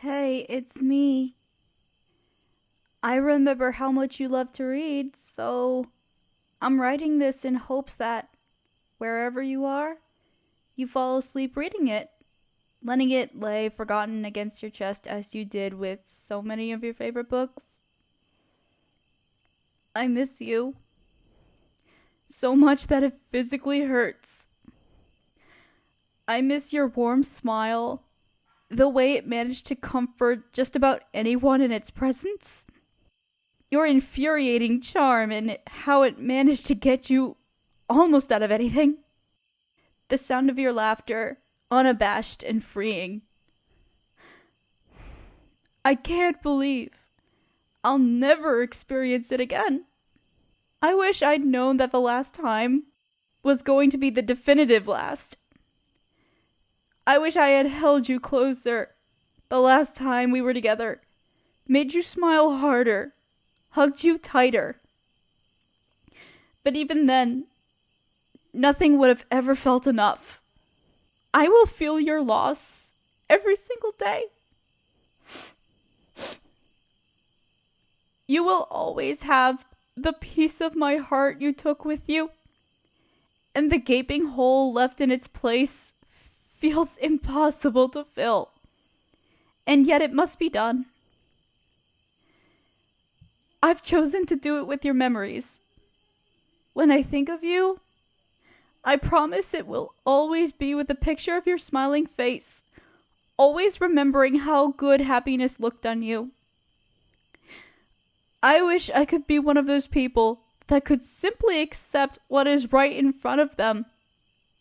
Hey, it's me. I remember how much you love to read, so I'm writing this in hopes that wherever you are, you fall asleep reading it, letting it lay forgotten against your chest as you did with so many of your favorite books. I miss you so much that it physically hurts. I miss your warm smile, the way it managed to comfort just about anyone in its presence. Your infuriating charm and how it managed to get you almost out of anything. The sound of your laughter, unabashed and freeing. I can't believe I'll never experience it again. I wish I'd known that the last time was going to be the definitive last. I wish I had held you closer the last time we were together, made you smile harder, hugged you tighter. But even then, nothing would have ever felt enough. I will feel your loss every single day. You will always have the piece of my heart you took with you, and the gaping hole left in its place feels impossible to fill, and yet it must be done. I've chosen to do it with your memories. When I think of you, I promise it will always be with a picture of your smiling face, always remembering how good happiness looked on you. I wish I could be one of those people that could simply accept what is right in front of them,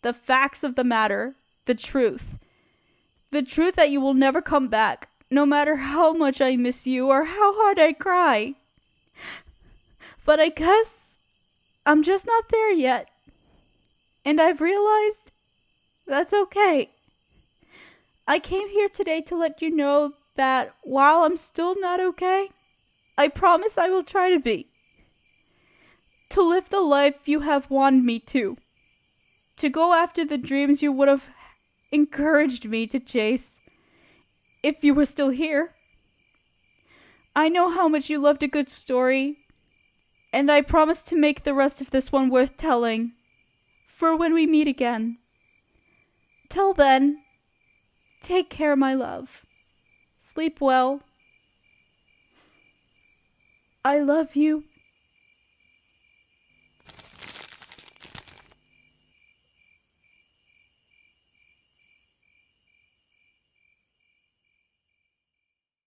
the facts of the matter, the truth that you will never come back, no matter how much I miss you or how hard I cry. But I guess I'm just not there yet. And I've realized that's okay. I came here today to let you know that while I'm still not okay, I promise I will try to be. To live the life you have wanted me to go after the dreams you would have encouraged me to chase if you were still here. I know how much you loved a good story, and I promise to make the rest of this one worth telling for when we meet again. Till then, take care, my love. Sleep well. I love you.